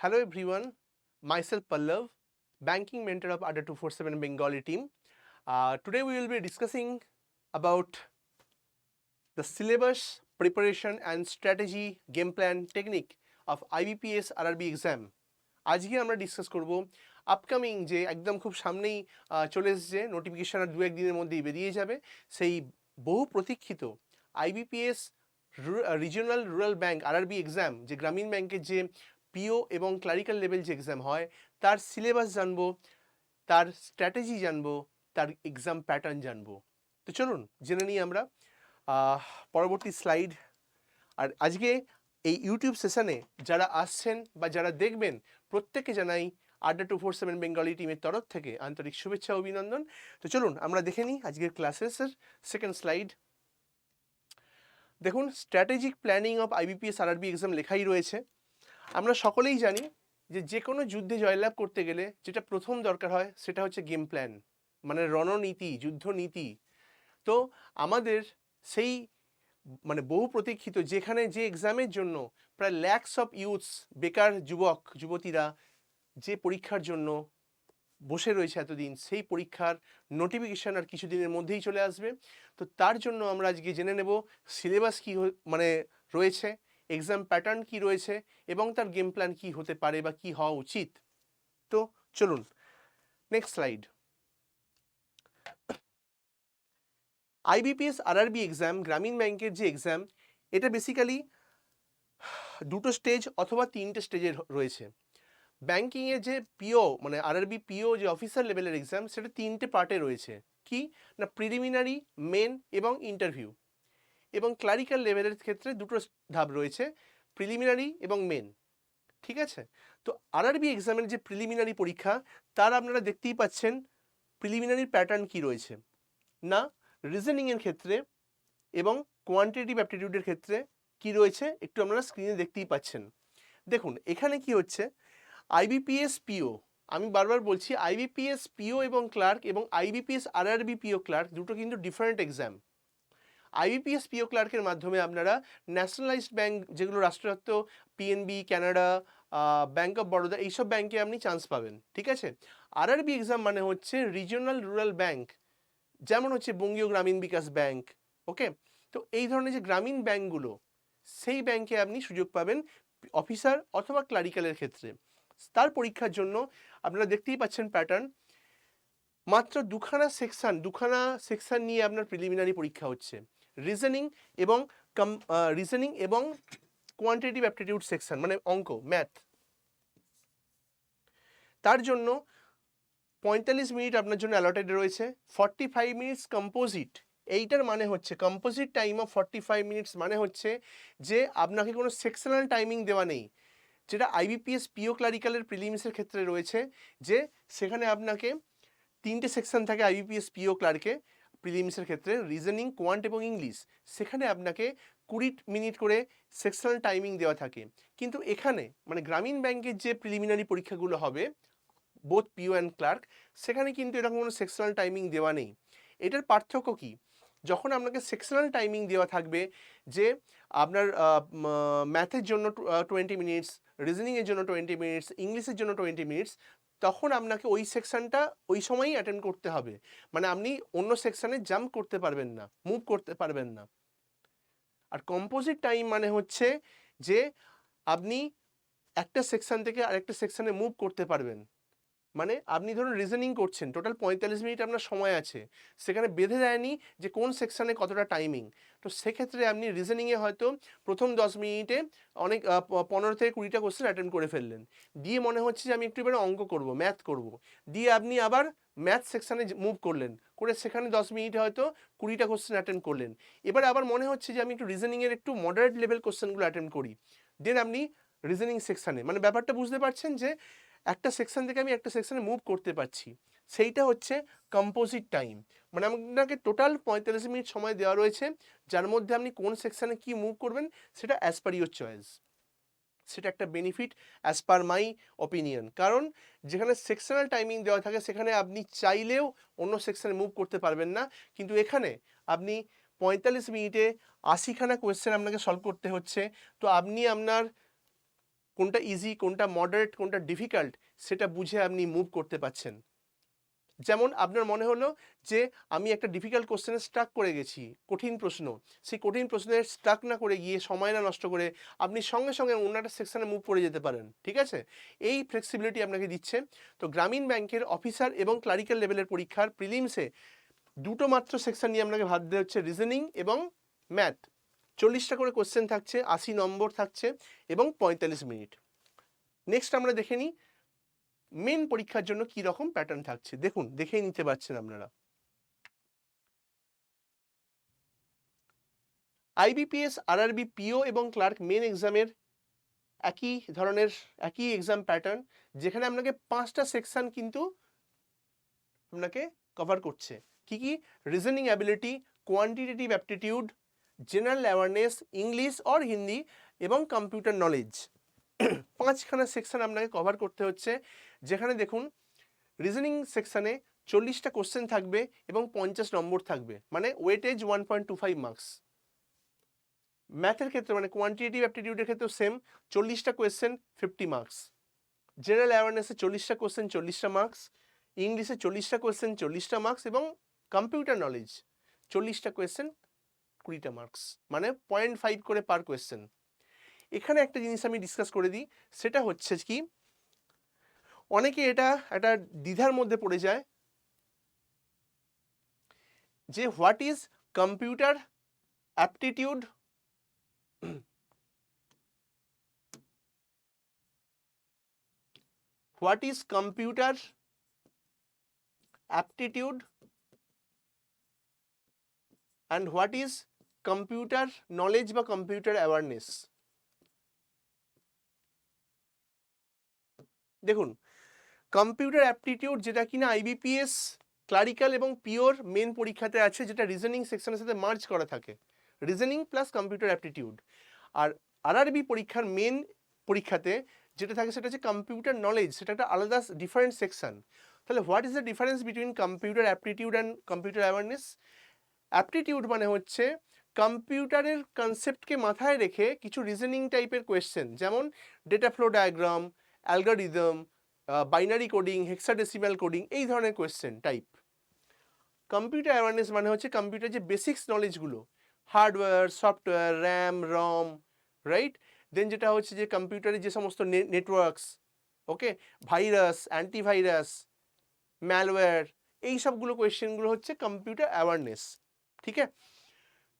Hello everyone, myself Pallav, banking mentor of ADA 247 Bengali team. Today we will be discussing about the syllabus, preparation and strategy, game plan, technique of IBPS RRB exam. আজকে আমরা discuss করব upcoming যে একদম খুব সামনেই চলে এসেছে, notification আর দু একদিনের মধ্যেই বেরিয়ে যাবে, সেই বহু প্রতীক্ষিত IBPS regional rural bank RRB exam, যে গ্রামীণ ব্যাংকের যে পিও এবং ক্লারিক্যাল লেভেল যে এক্সাম হয় তার সিলেবাস জানবো, তার স্ট্র্যাটেজি জানবো, তার এক্সাম প্যাটার্ন জানবো। তো চলুন জেনে নিই আমরা পরবর্তী স্লাইড। আর আজকে এই ইউটিউব সেশনে যারা আসছেন বা যারা দেখবেন প্রত্যেককে জানাই আড্ডা 247 বেঙ্গলি টিমের তরফ থেকে আন্তরিক শুভেচ্ছা অভিনন্দন। তো চলুন আমরা দেখে নিই আজকের ক্লাসেসের সেকেন্ড স্লাইড। দেখুন, strategic planning of IBPS RRB exam লেখাই রয়েছে। আমরা সকলেই জানি যে কোনো যুদ্ধে জয়লাভ করতে গেলে যেটা প্রথম দরকার হয় সেটা হচ্ছে গেম প্ল্যান, মানে রণনীতি, যুদ্ধনীতি। তো আমাদের সেই মানে বহু প্রতীক্ষিত, যেখানে যে এক্সামের জন্য প্রায় ল্যাক্স অফ ইউথস, বেকার যুবক যুবতীরা যে পরীক্ষার জন্য বসে রয়েছে এতদিন, সেই পরীক্ষার নোটিফিকেশান আর কিছুদিনের মধ্যেই চলে আসবে। তো তার জন্য আমরা আজকে জেনে নেব সিলেবাস কী মানে রয়েছে, এক্সাম প্যাটার্ন কি রয়েছে এবং তার গেম প্ল্যান কি হতে পারে বা কি হওয়া উচিত। তো চলুন next slide. IBPS RRB exam, গ্রামীণ ব্যাংকের যে এক্সাম, এটা বেসিক্যালি দুটো স্টেজ অথবা তিনটে স্টেজের রয়েছে। ব্যাংকিংয়ের যে পিও মানে আরআরবি পিও যে অফিসার লেভেলের এক্সাম, সেটা তিনটে পার্টে রয়েছে। কি না, প্রিলিমিনারি, মেন এবং ইন্টারভিউ। এবং ক্লারিক্যাল লেভেলের ক্ষেত্রে দুটো ধাপ রয়েছে, প্রিলিমিনারি এবং মেন। ঠিক আছে? তো আরআরবি এক্সামের যে প্রিলিমিনারি পরীক্ষা, তার আপনারা দেখতেই পাচ্ছেন প্রিলিমিনারির প্যাটার্ন কি রয়েছে না, রিজনিংয়ের ক্ষেত্রে এবং কোয়ান্টিটেটিভ অ্যাপটিটিউডের ক্ষেত্রে কি রয়েছে একটু আপনারা স্ক্রিনে দেখতেই পাচ্ছেন। দেখুন এখানে কি হচ্ছে, আইবিপিএস পিও, আমি বারবার বলছি আইবিপিএস পিও এবং ক্লার্ক এবং আইবিপিএস আরআরবি পিও ক্লার্ক দুটো কিন্তু ডিফারেন্ট এক্সাম। আইবিপিএস পিও ক্লার্কের মাধ্যমে আপনারা ন্যাশনালাইজড ব্যাংক, যেগুলো রাষ্ট্রায়ত্ত, PNB, Canada, bank of Baroda, এইসব ব্যাংকে আপনি চান্স পাবেন। ঠিক আছে? আরআরবি এক্সাম মানে হচ্ছে রিজিওনাল রুরাল ব্যাংক, যেমন হচ্ছে বঙ্গীয় গ্রামীণ বিকাশ ব্যাংক। ওকে, তো এই ধরনের যে গ্রামীণ ব্যাংকগুলো, সেই ব্যাংকে আপনি সুযোগ পাবেন অফিসার অথবা ক্লারিক্যালের ক্ষেত্রে। তার পরীক্ষার জন্য আপনারা দেখতেই পাচ্ছেন প্যাটার্ন, মাত্র দুখানা সেকশন নিয়ে আপনার প্রিলিমিনারি পরীক্ষা হচ্ছে, রিজনিং এবং রিজনিং এবং কোয়ান্টিটেটিভ অ্যাপটিটিউড সেকশন, মানে অঙ্ক, ম্যাথ। তার জন্য 45 মিনিট আপনার জন্য অ্যালটেড রয়েছে, 45 মিনিটস কম্পোজিট। এইটার মানে হচ্ছে কম্পোজিট টাইম অফ 45 মিনিটস, মানে হচ্ছে যে আপনাকে কোনো সেকশনাল টাইমিং দেওয়া নেই, যেটা আইবিপিএস পিও ক্লারিক্যালের প্রিলিমসের ক্ষেত্রে রয়েছে, যে সেখানে আপনাকে তিনটে সেকশন থাকে আইবিপিএস পিও ক্লার্কে প্রিলিমসের ক্ষেত্রে, রিজনিং, কোয়ান্ট এবং ইংলিশ। সেখানে আপনাকে 20 মিনিট করে সেকশনাল টাইমিং দেওয়া থাকে। কিন্তু এখানে মানে গ্রামীণ ব্যাংকের যে প্রিলিমিনারি পরীক্ষাগুলো হবে, বোথ পিও অ্যান্ড ক্লার্ক, সেখানে কিন্তু এরকম কোনো সেকশনাল টাইমিং দেওয়া নেই। এটার পার্থক্য কি? যখন আপনাকে সেকশনাল টাইমিং দেওয়া থাকবে, যে আপনার ম্যাথের জন্য 20 মিনিটস, রিজনিংয়ের জন্য 20 মিনিটস, ইংলিশের জন্য 20 মিনিটস, তখন আপনাকে ওই সেকশনটা ওই সময়ই অ্যাটেন্ড করতে হবে। মানে আপনি অন্য সেকশনে জাম্প করতে পারবেন না, মুভ করতে পারবেন না। আর কম্পোজিট টাইম মানে হচ্ছে যে আপনি একটা সেকশন থেকে আরেকটা সেকশনে মুভ করতে পারবেন। মানে আপনি ধরুন রিজনিং করছেন, টোটাল 45 মিনিট আপনার সময় আছে, সেখানে বেঁধে দেয়নি যে কোন সেকশনে কতটা টাইমিং। তো সেক্ষেত্রে আপনি রিজনিংয়ে হয়তো প্রথম 10 মিনিটে অনেক 15 থেকে 20টা কোশ্চেন অ্যাটেন্ড করে ফেললেন, দিয়ে মনে হচ্ছে যে আমি একটু এবারে অঙ্ক করব, ম্যাথ করব, দিয়ে আপনি আবার ম্যাথ সেকশনে মুভ করলেন, করে সেখানে 10 মিনিটে হয়তো 20টা কোশ্চেন অ্যাটেন্ড করলেন। এবার আবার মনে হচ্ছে যে আমি একটু রিজনিংয়ের একটু মডারেট লেভেল কোশ্চেনগুলো অ্যাটেন্ড করি, দেন আপনি রিজনিং সেকশনে, মানে ব্যাপারটা বুঝতে পারছেন যে একটা সেকশন থেকে আমি একটা সেকশনে মুভ করতে পারছি। সেইটা হচ্ছে কম্পোজিট টাইম। মানে আপনাকে টোটাল 45 মিনিট সময় দেওয়া রয়েছে, যার মধ্যে আপনি কোন সেকশনে কি মুভ করবেন সেটা অ্যাজ পার ইউর চয়েস। সেটা একটা benefit as per my opinion. কারণ যেখানে সেকশনাল টাইমিং দেওয়া থাকে সেখানে আপনি চাইলেও অন্য সেকশনে মুভ করতে পারবেন না, কিন্তু এখানে আপনি 45 মিনিটে 80খানা কোয়েশ্চেন আপনাকে সলভ করতে হচ্ছে। তো আপনি আপনার কোনটা ইজি, কোনটা মডারেট, কোনটা ডিফিকাল্ট, সেটা বুঝে আপনি মুভ করতে পারছেন। যেমন আপনার মনে হলো যে আমি একটা ডিফিকাল্ট কোশ্চেনে স্টাক করে গেছি, কঠিন প্রশ্ন, সেই কঠিন প্রশ্নের স্টাক না করে গিয়ে সময় না নষ্ট করে আপনি সঙ্গে সঙ্গে অন্য একটা সেকশনে মুভ করে যেতে পারেন, ঠিক আছে? এই ফ্লেক্সিবিলিটি আপনাকে দিচ্ছে। তো গ্রামীণ ব্যাংকের অফিসার এবং ক্লারিক্যাল লেভেলের পরীক্ষার প্রিলিমসে দুটো মাত্র সেকশন নিয়ে আপনাকে ভাবতে হচ্ছে, রিজনিং এবং ম্যাথ। 40টা করে কোশ্চেন থাকছে, 80 নম্বর থাকছে এবং 45 মিনিট। নেক্সট আমরা দেখে নিই মেন পরীক্ষার জন্য কি রকম প্যাটার্ন থাকছে। দেখুন, দেখেই নিতে পারছেন আপনারা। আইবিপিএস, আরআরবি, পিও এবং ক্লার্ক মেন এক্সামের একই এক্সাম প্যাটার্ন, যেখানে আপনাকে 5টা সেকশন কিন্তু আপনাকে কভার করছে। কি কি? Reasoning ability, quantitative aptitude, general awareness, English or Hindi এবং কম্পিউটার নলেজ। 5খানা সেকশন আপনাকে কভার করতে হচ্ছে, যেখানে দেখুন রিজনিং সেকশনে 40টা কোশ্চেন থাকবে এবং 50 নম্বর থাকবে, মানে ওয়েটেজ 1.25 মার্কস। ম্যাথের ক্ষেত্রে মানে কোয়ান্টিটেটিভ অ্যাপটিটিউডের ক্ষেত্রেও সেম, 40টা কোয়েশ্চেন 50 মার্কস। জেনারেল অ্যাওয়ারনেসে 40টা কোয়েশ্চেন 40টা মার্কস, ইংলিশে 40টা কোয়েশ্চেন 40টা মার্কস এবং কম্পিউটার নলেজ 40টা কোয়েশ্চেন 20টা মার্কস, মানে 0.5 করে পার কোয়েশ্চেন। এখানে একটা জিনিস আমি ডিসকাস করে দিই, সেটা হচ্ছে কি, অনেকে এটা একটা দ্বিধার মধ্যে পড়ে যায় যে what is computer aptitude what is computer aptitude and what is computer knowledge বা computer awareness। দেখুন, কম্পিউটার অ্যাপটিটিউড যেটা কিনা আইবিপিএস, ক্লারিক্যাল এবং পিওর মেন পরীক্ষাতে আছে, যেটা রিজনিং সেকশনের সাথে মার্জ করা থাকে, রিজনিং প্লাস কম্পিউটার অ্যাপটিটিউড। আর আরআরবি পরীক্ষার মেন পরীক্ষাতে যেটা থাকে সেটা হচ্ছে কম্পিউটার নলেজ, সেটা একটা আলাদা ডিফারেন্ট সেকশন। তাহলে what is the difference between computer aptitude and computer awareness? Aptitude মানে হচ্ছে কম্পিউটারের কনসেপ্টকে মাথায় রেখে কিছু রিজনিং টাইপের কোয়েশ্চেন, যেমন data flow diagram, algorithm, binary coding, hexadecimal coding, এই ধরনের কোয়েশ্চেন টাইপ। কম্পিউটার অ্যাওয়ারনেস মানে হচ্ছে কম্পিউটার যে বেসিক্স নলেজগুলো, হার্ডওয়্যার, সফটওয়্যার, র্যাম, রম, রাইট? দেন যেটা হচ্ছে যে কম্পিউটারের যে সমস্ত নেটওয়ার্কস, ওকে, ভাইরাস, অ্যান্টিভাইরাস, ম্যালওয়্যার, এই সবগুলো কোয়েশ্চেনগুলো হচ্ছে কম্পিউটার অ্যাওয়ারনেস, ঠিক আছে?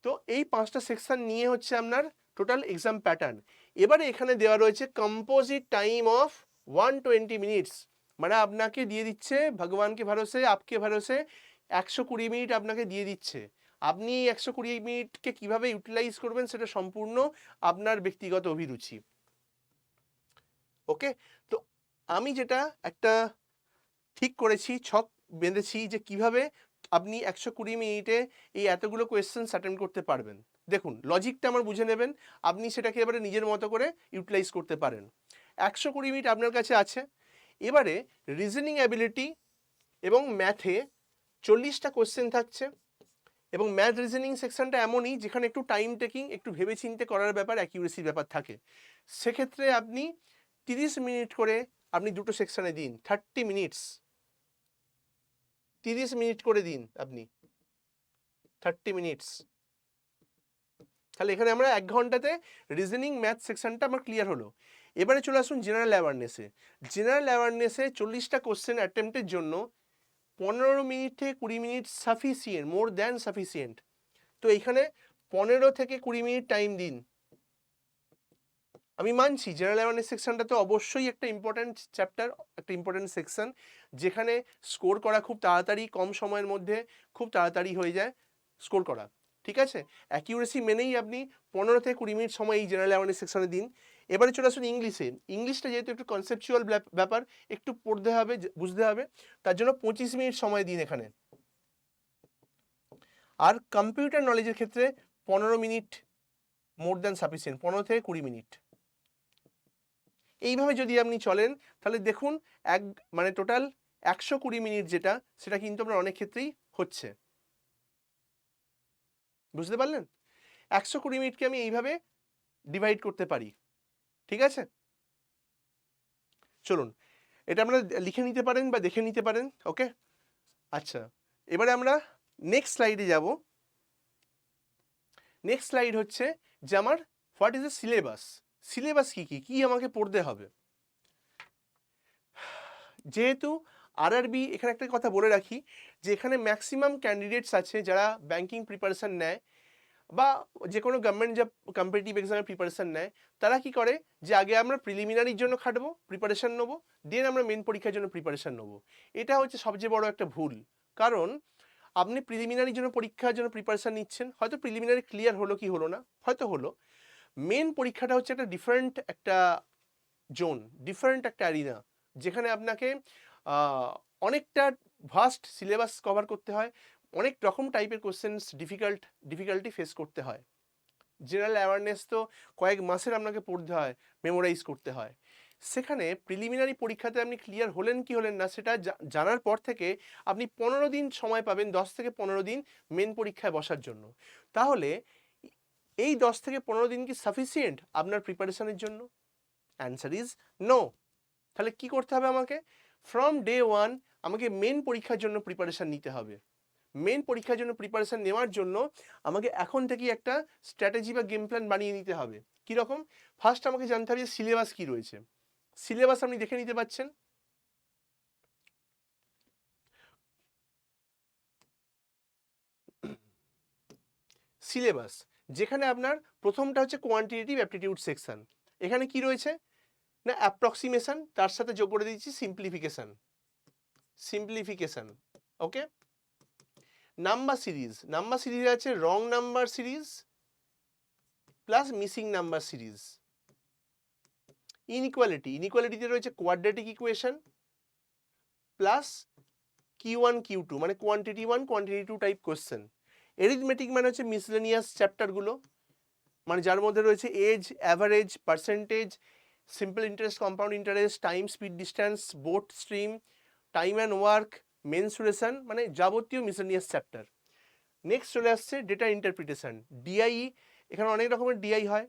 তো এই 5টা সেকশন নিয়ে হচ্ছে আপনার টোটাল এক্সাম প্যাটার্ন। এবারে এখানে দেওয়া রয়েছে কম্পোজিট টাইম অফ 120 মিনিটস, মানে আপনাকে দিয়ে দিচ্ছে ভগবানকে ভরসে আপকে ভরসে 120 মিনিট আপনাকে দিয়ে দিচ্ছে। আপনি 120 মিনিটকে কিভাবে ইউটিলাইজ করবেন সেটা সম্পূর্ণ আপনার ব্যক্তিগত অভিরুচি, ওকে? তো আমি যেটা একটা ঠিক করেছি, ছক বেঁধেছি যে কিভাবে আপনি 120 মিনিটে এই এতগুলো কোয়েশ্চেন্স অ্যাটেন্ড করতে পারবেন। দেখুন, লজিকটা আমার বুঝে নেবেন, আপনি সেটাকে এবারে নিজের মতো করে ইউটিলাইজ করতে পারেন। 120 মিনিট আপনার কাছে আছে। এবারে রিজনিং অ্যাবিলিটি এবং ম্যাথে 40টা কোয়েশ্চেন থাকছে, এবং ম্যাথ রিজনিং সেকশনটা এমনই যেখানে একটু টাইম টেকিং, একটু ভেবেচিন্তে করার ব্যাপার, অ্যাকিউরেসির ব্যাপার থাকে। সেক্ষেত্রে আপনি 30 মিনিট করে আপনি দুটো সেকশনে দিন, 30 মিনিটস, 30 মিনিট করে দিন আপনি, 30 মিনিটস। তাহলে এখানে আমরা 1 ঘন্টাতে রিজনিং ম্যাথ সেকশনটা আমার ক্লিয়ার হলো। এবারে চলে আসুন জেনারেল অ্যাওয়ারনেসে। জেনারেল অ্যাওয়ারনেসে 40টা কোশ্চেন অ্যাটেম্পটের জন্য 15 মিনিট থেকে 20 minute sufficient, more than sufficient. তো এইখানে 15 থেকে 20 মিনিট টাইম দিন। আমি মানছি জেনারেল অ্যাওয়ারনেস সেকশনটা তো অবশ্যই একটা ইম্পর্ট্যান্ট চ্যাপ্টার, একটা ইম্পর্ট্যান্ট সেকশন, যেখানে স্কোর করা খুব তাড়াতাড়ি, কম সময়ের মধ্যে খুব তাড়াতাড়ি হয়ে যায় স্কোর করা, ঠিক আছে? অ্যাকিউরেসি মেনেই আপনি 15 থেকে 20 মিনিট সময় এই জেনারেল অ্যাওয়ারনেস সেকশনে দিন। এবারে চলে আসুন ইংলিশে। ইংলিশটা যেহেতু একটু কনসেপচুয়াল ব্যাপার, একটু পড়তে হবে, বুঝতে হবে, তার জন্য 25 মিনিট সময় দিন এখানে। আর কম্পিউটার নলেজের ক্ষেত্রে 15 মিনিট মোর দ্যান সাফিসিয়েন্ট, 15 থেকে 20 মিনিট। এইভাবে যদি আপনি চলেন তাহলে দেখুন মানে টোটাল 120 মিনিট যেটা, সেটা কিন্তু আপনার অনেক ক্ষেত্রেই হচ্ছে। বুঝতে পারলেন? 120 মিনিটকে আমি এইভাবে ডিভাইড করতে পারি, ঠিক আছে? চলুন এটা আপনারা লিখে নিতে পারেন বা দেখে নিতে পারেন। ওকে, আচ্ছা এবারে আমরা নেক্সট স্লাইডে যাব। নেক্সট স্লাইড হচ্ছে যে আমার what is the syllabus. Syllabus কি কি কি আমাকে পড়তে হবে। যেহেতু আরআরবি, এখানে একটা কথা বলে রাখি যে এখানে ম্যাক্সিমাম ক্যান্ডিডেটস আছে যারা ব্যাংকিং প্রিপারেশন নেয় বা যে কোনো গভর্নমেন্ট জব কম্পিটিটিভ এক্সামের প্রিপারেশন নেয়, তারা কি করে যে আগে আমরা প্রিলিমিনারির জন্য খাটবো, প্রিপারেশন নেবো, দেন আমরা মেন পরীক্ষার জন্য প্রিপারেশন নেবো। এটা হচ্ছে সবচেয়ে বড় একটা ভুল। কারণ আপনি প্রিলিমিনারির জন্য পরীক্ষার জন্য প্রিপারেশন নিচ্ছেন, হয়তো প্রিলিমিনারি ক্লিয়ার হলো কি হলো না, হয়তো হলো। মেন পরীক্ষাটা হচ্ছে একটা ডিফারেন্ট একটা জোন, ডিফারেন্ট একটা অ্যারিনা, যেখানে আপনাকে অনেকটা ভাস্ট সিলেবাস কভার করতে হয়, অনেক রকম টাইপের কোশ্চেন্স ডিফিকাল্টি ফেস করতে হয়। জেনারেল অ্যাওয়ারনেস তো কয়েক মাসের আপনাকে পড়তে হয়, মেমোরাইজ করতে হয়। সেখানে প্রিলিমিনারি পরীক্ষাতে আপনি ক্লিয়ার হলেন কি হলেন না সেটা জানার পর থেকে আপনি 15 দিন সময় পাবেন, 10 থেকে 15 দিন মেন পরীক্ষায় বসার জন্য। তাহলে এই 10 থেকে 15 দিন কি সাফিসিয়েন্ট আপনার প্রিপারেশনের জন্য? Answer is no. তাহলে কি করতে হবে আমাকে? ফ্রম ডে ওয়ান আমাকে মেন পরীক্ষার জন্য প্রিপারেশন নিতে হবে। মেন পরীক্ষার জন্য প্রিপারেশন নেওয়ার জন্য আমাকে এখন থেকেই একটা স্ট্র্যাটেজি বা গেম প্ল্যান বানিয়ে নিতে হবে। কীরকম? ফার্স্ট আমাকে জানতে হবে সিলেবাস কি রয়েছে। সিলেবাস আপনি দেখে নিতে পাচ্ছেন। সিলেবাস যেখানে আপনার প্রথমটা হচ্ছে কোয়ান্টিটেটিভ অ্যাপটিটিউড সেকশন। এখানে কি রয়েছে না অ্যাপ্রক্সিমেশন, তার সাথে যোগ করে দিচ্ছি সিম্পলিফিকেশন। ওকে, নাম্বার সিরিজ আছে wrong number series plus missing number series. ইনইকুয়ালিটিতে রয়েছে quadratic equation plus Q1 Q2 মানে quantity 1 quantity 2 type question. Arithmetic মানে হচ্ছে মিসলেনিয়াস চ্যাপ্টারগুলো, মানে যার মধ্যে রয়েছে age, average, percentage, simple interest, compound interest, time, speed, distance, boat stream, time and work, mensuration, মানে যাবতীয় মিসলেনিয়াস চ্যাপ্টার। নেক্সট চলে আসছে ডেটা ইন্টারপ্রিটেশন, ডিআই। এখানে অনেক রকমের ডিআই হয়,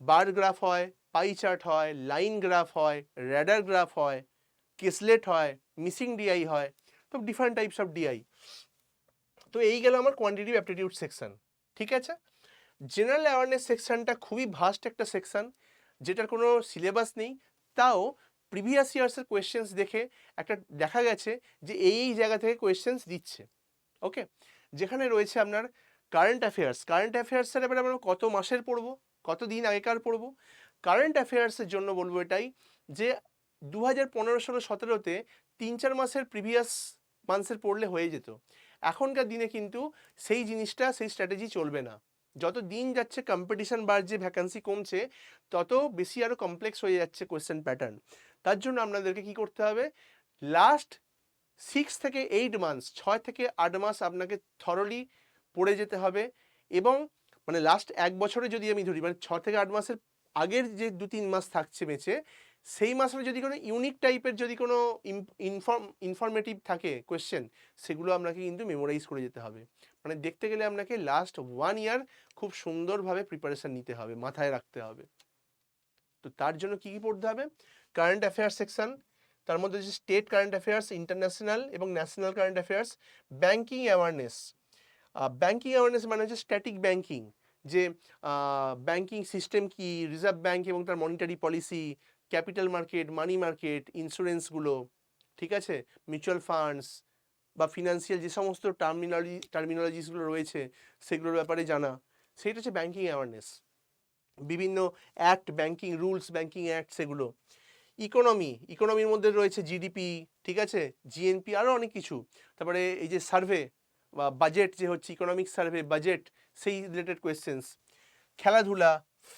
বার গ্রাফ হয়, পাই চার্ট হয়, লাইন গ্রাফ হয়, র্যাডার গ্রাফ হয়, কেসলেট হয়, মিসিং ডিআই হয়, তো ডিফারেন্ট টাইপস অফ ডিআই। তো এই গেল আমার কোয়ান্টিটিভ অ্যাপটিটিউড সেকশন। ঠিক আছে, জেনারেল অ্যাওয়ারনেস সেকশনটা খুবই ভাস্ট একটা সেকশন, যেটার কোনো সিলেবাস নেই, তাও প্রিভিয়াস ইয়ার্সের কোয়েশ্চেন্স দেখে একটা দেখা গেছে যে এই জায়গা থেকে কোয়েশ্চেন্স দিচ্ছে। ওকে, যেখানে রয়েছে আপনার কারেন্ট অ্যাফেয়ার্সের এবার আমরা কত মাসের পড়বো, কত দিন আগেকার পড়বো। কারেন্ট অ্যাফেয়ার্সের জন্য বলবো এটাই যে 2015-16-17তে 3-4 মাসের প্রিভিয়াস মান্থসের পড়লে হয়ে যেত। এখনকার দিনে কিন্তু সেই জিনিসটা, সেই স্ট্র্যাটেজি চলবে না। যত দিন যাচ্ছে কম্পিটিশন বাড়ছে, ভ্যাকান্সি কমছে, তত বেশি আরও কমপ্লেক্স হয়ে যাচ্ছে কোয়েশ্চেন প্যাটার্ন। তার জন্য আপনাদেরকে কি করতে হবে, লাস্ট 6 থেকে 8 মান্থস, 6 থেকে 8 মাস আপনাকে থরলি পড়ে যেতে হবে। এবং মানে লাস্ট 1 বছরে যদি আমি ধরি, মানে 6 থেকে 8 মাসের আগের যে 2-3 মাস থাকছে বেঁচে, সেই মাসে যদি কোনো ইউনিক টাইপের যদি কোনো ইনফরমেটিভ থাকে কোয়েশ্চেন, সেগুলো আপনাকে কিন্তু মেমোরাইজ করে যেতে হবে। মানে দেখতে গেলে আপনাকে লাস্ট 1 ইয়ার খুব সুন্দরভাবে প্রিপারেশন নিতে হবে, মাথায় রাখতে হবে। তো তার জন্য কি কি পড়তে হবে? কারেন্ট অ্যাফেয়ার্স সেকশন, তার মধ্যে হচ্ছে স্টেট কারেন্ট অ্যাফেয়ার্স, ইন্টারন্যাশনাল এবং national current affairs. Banking awareness মানে হচ্ছে স্ট্যাটিক ব্যাংকিং, যে ব্যাংকিং সিস্টেম কি, রিজার্ভ ব্যাংক এবং তার monetary policy, capital market, money market, ইন্স্যুরেন্সগুলো, ঠিক আছে, মিউচুয়াল ফান্ডস বা ফিনান্সিয়াল যে সমস্ত টার্মিনোলজিসগুলো রয়েছে সেগুলোর ব্যাপারে জানা, সেইটা হচ্ছে ব্যাংকিং অ্যাওয়ারনেস। বিভিন্ন act, banking rules, banking act, সেগুলো। ইকোনমির মধ্যে রয়েছে জিডিপি, ঠিক আছে, জিএনপি, আরও অনেক কিছু। তারপরে এই যে সার্ভে বা বাজেট যে হচ্ছে, ইকোনমিক সার্ভে, বাজেট, সেই রিলেটেড কোয়েশ্চেন্স। খেলাধুলা,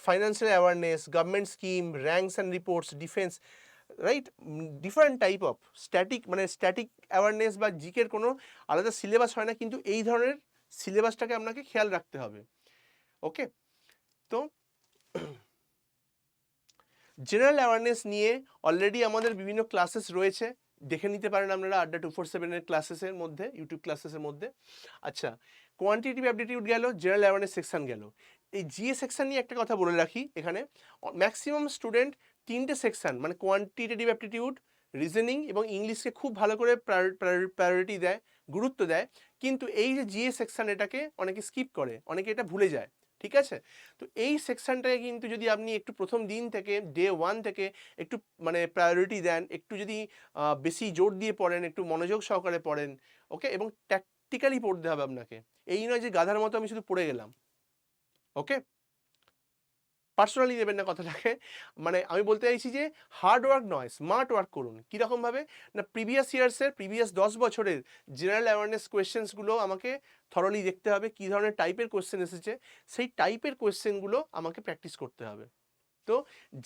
financial awareness, government scheme, ranks and reports, defence, right, different type of static awareness বা জিকের কোনো আলাদা সিলেবাস হয় না, কিন্তু এই ধরনের সিলেবাসটাকে আপনাকে খেয়াল রাখতে হবে। ওকে, তো জেনারেল অ্যাওয়ারনেস নিয়ে অলরেডি আমাদের বিভিন্ন ক্লাসেস রয়েছে, দেখে নিতে পারেন আপনারা আড্ডা 247-এর ক্লাসেসের মধ্যে, ইউটিউব ক্লাসেসের মধ্যে। আচ্ছা, কোয়ান্টিটিভ অ্যাপটিটিউড গেল, জেনারেল অ্যাওয়ারনেস সেকশন গেল। এই জিএ সেকশন নিয়ে একটা কথা বলে রাখি, এখানে ম্যাক্সিমাম স্টুডেন্ট তিনটে সেকশন মানে কোয়ান্টিটেটিভ অ্যাপটিটিউড, রিজনিং এবং ইংলিশকে খুব ভালো করে প্রায়োরিটি দেয়, গুরুত্ব দেয়। কিন্তু এই যে জিএ সেকশন এটাকে অনেকে স্কিপ করে, অনেকে এটা ভুলে যায়, ঠিক আছে? তো এই সেকশনটাকে কিন্তু যদি আপনি একটু প্রথম দিন থেকে ডে 1 থেকে একটু মানে প্রায়োরিটি দেন, একটু যদি বেশি জোর দিয়ে পড়েন, একটু মনোযোগ সহকারে পড়েন, ওকে, এবং ট্যাকটিক্যালি পড়তে হবে আপনাকে। এই নয় যে গাধার মতো আমি শুধু পড়ে গেলাম, ওকে? পার্সোনালি নেবেন না কথাটাকে, মানে আমি বলতে চাইছি যে হার্ড ওয়ার্ক নয়, স্মার্ট ওয়ার্ক করুন। কীরকমভাবে না, প্রিভিয়াস ইয়ার্সের, প্রিভিয়াস 10 বছরের জেনারেল অ্যাওয়ারনেস কোয়েশ্চেন্সগুলো আমাকে থরলি দেখতে হবে, কী ধরনের টাইপের কোয়েশ্চেন এসেছে, সেই টাইপের কোয়েশ্চেনগুলো আমাকে প্র্যাকটিস করতে হবে। তো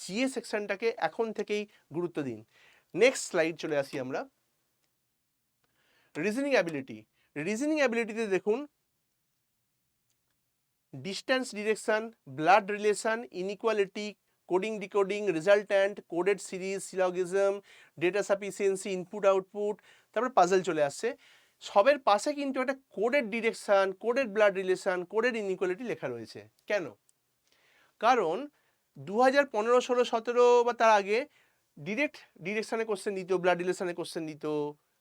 জিএ সেকশনটাকে এখন থেকেই গুরুত্ব দিন। নেক্সট স্লাইড চলে আসি আমরা। Reasoning ability. রিজনিং অ্যাবিলিটিতে দেখুন distance direction, blood relation, inequality, coding decoding, resultant, coded series, syllogism, data sufficiency, input output, তারপর পাজল চলে আসছে। সবের পাশে কিন্তু একটা coded direction, coded blood relation, coded inequality লেখা রয়েছে। কেন? কারণ 2015, 16, 17 বা তার আগে ডিরেক্ট ডিরেকশানে কোশ্চেন দিত, ব্লাড রিলেশনে কোশ্চেন দিত,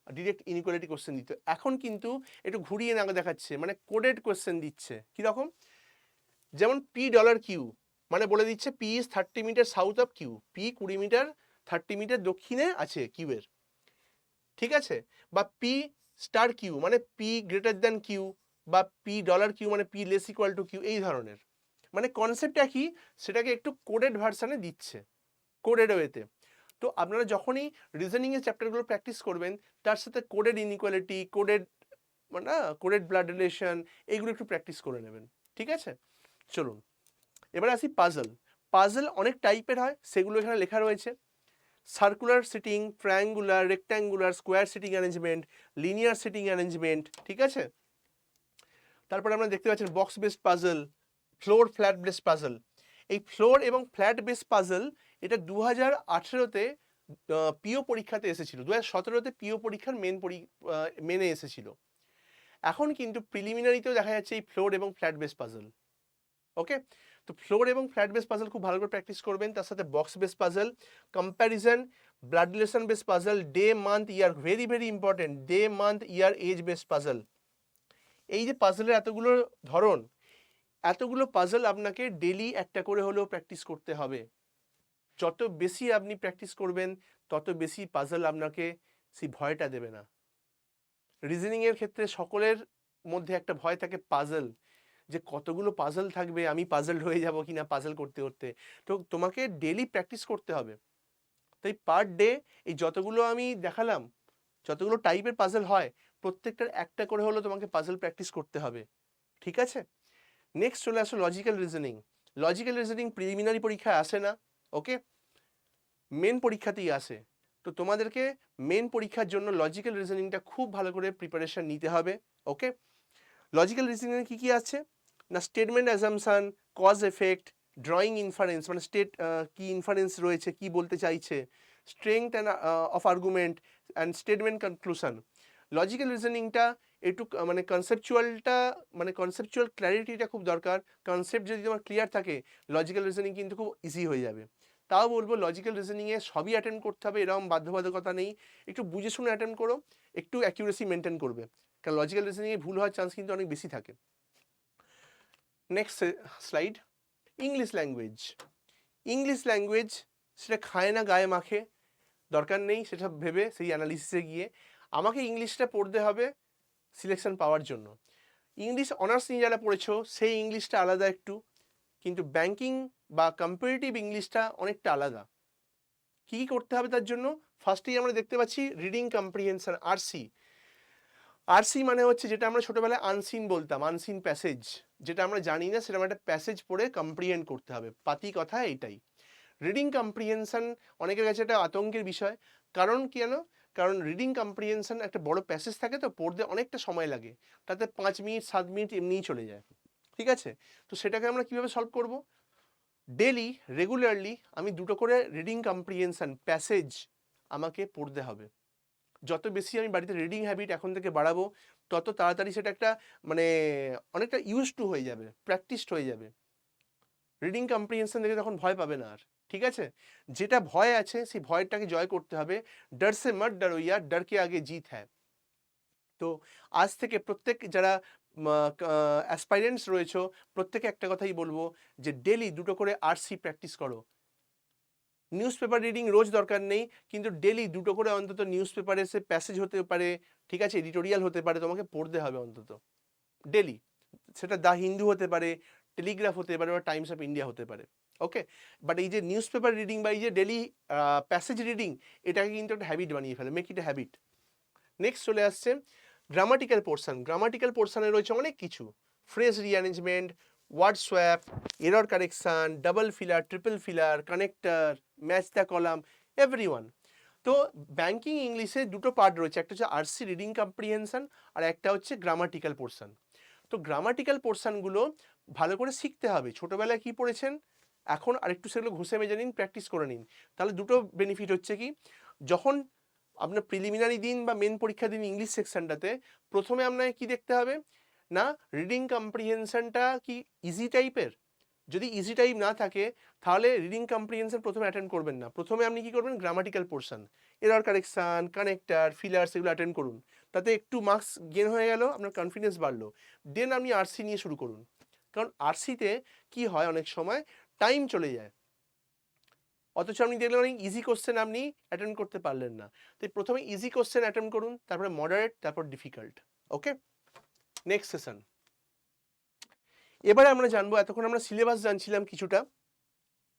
ডিরেক্ট ইনইকুয়ালিটি কোশ্চেন দিত। এখন কিন্তু একটু ঘুরিয়ে না দেখাচ্ছে, মানে কোডেড কোশ্চেন দিচ্ছে। কীরকম? যেমন $P মানে বলে দিচ্ছে P is 30 metre south of Q, P 20 metre 30 metre দক্ষিণে আছে কিউয়ের, ঠিক আছে? বা P স্টার কিউ মানে P গ্রেটার দ্যান কিউ, বা $Q মানে P less equal to Q, এই ধরনের। মানে কনসেপ্ট একই, সেটাকে একটু কোডেড ভার্সানে দিচ্ছে, কোডেড ওয়েতে। তো আপনারা যখনই রিজনিংয়ের চ্যাপ্টারগুলো প্র্যাকটিস করবেন, তার সাথে কোডেড ইনইকুয়ালিটি, কোডেড মানে কোডেড ব্লাড রিলেশন, এইগুলো একটু প্র্যাকটিস করে নেবেন, ঠিক আছে? চলুন এবার আসি পাজল। পাজল অনেক টাইপের হয়, সেগুলো এখানে লেখা রয়েছে। Circular seating, triangular, rectangular, square seating arrangement, linear seating arrangement, ঠিক আছে? তারপরে আমরা দেখতে পাচ্ছেন box based puzzle, floor flat based puzzle. এই ফ্লোর এবং ফ্ল্যাট বেসড পাজল এটা 2018-তে পিও পরীক্ষাতে এসেছিল, 2017-তে পিও পরীক্ষার মেনে এসেছিল। এখন কিন্তু প্রিলিমিনারিতেও দেখা যাচ্ছে এই ফ্লোর এবং ফ্ল্যাট বেস পাজল, ওকে? তো ফ্লোর এবং ফ্ল্যাট বেস পাজল খুব ভালো করে প্র্যাকটিস করবেন। তার সাথে box base puzzle, comparison, blood relation base puzzle, day month year, very very important, day month year age base puzzle. এই যে পাজলের এতগুলো ধরন, এতগুলো পাজল আপনাকে ডেলি একটা করে হলেও প্র্যাকটিস করতে হবে। যত বেশি আপনি প্র্যাকটিস করবেন, তত বেশি পাজল আপনাকে সেই ভয়টা দেবে না। রিজনিংয়ের ক্ষেত্রে সকলের মধ্যে একটা ভয় থাকে পাজল, যে কতগুলো পাজল থাকবে, আমি পাজল হয়ে যাব কিনা পাজল করতে করতে। তো তোমাকে ডেলি প্র্যাকটিস করতে হবে। তাই পার ডে এই যতগুলো আমি দেখালাম, যতগুলো টাইপের পাজল হয়, প্রত্যেকটার একটা করে হলেও তোমাকে পাজল প্র্যাকটিস করতে হবে, ঠিক আছে? নেক্সট চলে আসো logical reasoning. Logical reasoning preliminary পরীক্ষায় আসে না, ওকে, মেন পরীক্ষাতেই আসে। তো তোমাদেরকে মেন পরীক্ষার জন্য লজিক্যাল রিজনিংটা খুব ভালো করে প্রিপারেশন নিতে হবে, ওকে? লজিক্যাল রিজনিংয়ে কী কী আছে না, statement assumption, cause effect, drawing inference মানে কি ইনফারেন্স রয়েছে, কি বলতে চাইছে, strength and of argument and statement conclusion. Logical রিজনিংটা একটু মানে কনসেপচুয়াল ক্ল্যারিটিটা খুব দরকার। কনসেপ্ট যদি তোমার ক্লিয়ার থাকে, লজিক্যাল রিজনিং কিন্তু খুব ইজি হয়ে যাবে। তাও বলবো লজিক্যাল রিজনিংয়ে সবই অ্যাটেন্ড করতে হবে এরকম বাধ্যবাধকতা নেই, একটু বুঝে শুনে অ্যাটেন্ড করো, একটু অ্যাকিউরেসি মেনটেন করবে, কারণ লজিক্যাল রিজনিংয়ে ভুল হওয়ার চান্স কিন্তু অনেক বেশি থাকে। Next slide, English language. English language সেটা খায় না গায়ে মাখে, দরকার নেই সেটা ভেবে সেই অ্যানালিসিসে গিয়ে। আমাকে ইংলিশটা পড়তে হবে সিলেকশন পাওয়ার জন্য। ইংলিশ অনার্স নিয়ে যারা পড়েছো সেই ইংলিশটা আলাদা একটু, কিন্তু ব্যাংকিং বা কম্পারেটিভ ইংলিশটা অনেকটা আলাদা। কী কী করতে হবে তার জন্য? ফার্স্টেই আমরা দেখতে পাচ্ছি রিডিং কম্প্রিহেনশন, আরসি। আরসি মানে হচ্ছে যেটা আমরা ছোটোবেলায় আনসিন বলতাম, আনসিন প্যাসেজ, যেটা আমরা জানি না সেটা একটা প্যাসেজ পড়ে কম্প্রিহেন্ড করতে হবে, পাতি কথা এইটাই। রিডিং কম্প্রিহেনশন অনেকের কাছে একটা আতঙ্কের বিষয়, কারণ কি জানো, কারণ রিডিং কম্প্রিহেনশন একটা বড় প্যাসেজ থাকে, তো পড়তে অনেকটা সময় লাগে, তাতে 5 মিনিট 7 মিনিট এমনিই চলে যায়, ঠিক আছে? তো সেটাকে আমরা কীভাবে সলভ করব? ডেলি রেগুলারলি আমি 2টো করে রিডিং কম্প্রিহেনশন প্যাসেজ আমাকে পড়তে হবে। যত বেশি আমি বাড়িতে রিডিং হ্যাবিট এখন থেকে বাড়াবো, তত তাড়াতাড়ি সেটা একটা মানে অনেকটা ইউজ টু হয়ে যাবে, প্র্যাকটিসড হয়ে যাবে। রিডিং কম্প্রিহেনশন দেখে তখন ভয় পাবে না আর, ঠিক আছে? যেটা ভয় আছে সেই ভয়টাকে জয় করতে হবে। ডর সে মত ডরো ইয়ার, ডর কে আগে জিত হ্যায়। তো আজ থেকে প্রত্যেক যারা অ্যাসপাইরেন্টস রয়েছো, প্রত্যেকে একটা কথাই বলবো যে ডেলি 2টো করে আরসি প্র্যাকটিস করো। নিউজ পেপার রিডিং রোজ দরকার নেই, কিন্তু ডেলি 2টো করে অন্তত নিউজ পেপারে সে প্যাসেজ হতে পারে, ঠিক আছে, এডিটোরিয়াল হতে পারে, তোমাকে পড়তে হবে অন্তত ডেলি। সেটা দ্য হিন্দু হতে পারে, টেলিগ্রাফ হতে পারে, বা টাইমস অফ ইন্ডিয়া হতে পারে। ওকে, বাট এই যে নিউজ পেপার রিডিং বা এই যে ডেলি প্যাসেজ রিডিং, এটাকে কিন্তু একটা হ্যাবিট বানিয়ে ফেলে, make it a habit. Next চলে আসছে গ্রামাটিক্যাল পোর্শন। গ্রামাটিক্যাল পোর্শনে রয়েছে অনেক কিছু, phrase rearrangement, word swap, error correction, double filler, triple filler, connector, match the column, everyone. তো ব্যাংকিং ইংলিশে 2টো পার্ট রয়েছে, একটা হচ্ছে আরসি রিডিং কম্প্রিহেনশন, আর একটা হচ্ছে গ্রামাটিক্যাল পোর্শন। তো গ্রামাটিক্যাল পোর্শনগুলো ভালো করে শিখতে হবে। ছোটোবেলায় কি পড়েছেন, এখন আরেকটু সেগুলো ঘুষে মেজে নিন, প্র্যাকটিস করে নিন। তাহলে দুটো বেনিফিট হচ্ছে কি, যখন আপনার প্রিলিমিনারি দিন বা মেন পরীক্ষা দিন ইংলিশ সেকশনটাতে, প্রথমে আপনাকে কি দেখতে হবে না, রিডিং কম্প্রিহেনশনটা কি ইজি টাইপের। যদি ইজি টাইপ না থাকে তাহলে রিডিং কম্প্রিহেনশন প্রথমে অ্যাটেন্ড করবেন না। প্রথমে আপনি কি করবেন, grammatical portion, error correction, connector, fillers, এগুলো অ্যাটেন্ড করুন। তাতে একটু মার্কস গেন হয়ে গেল, আপনার কনফিডেন্স বাড়লো। দেন আপনি আরসি নিয়ে শুরু করুন। কারণ আরসিতে কি হয়, অনেক সময় টাইম চলে যায়, অথচ আপনি দেখলেন অনেক ইজি কোশ্চেন আপনি অ্যাটেন্ড করতে পারলেন না। তাই প্রথমে ইজি কোশ্চেন অ্যাটেন্ড করুন, তারপরে মডারেট, তারপর ডিফিকাল্ট। ওকে, নেক্সট সেশন। এবারে আমরা জানবো, এতক্ষণ আমরা সিলেবাস জানছিলাম কিছুটা,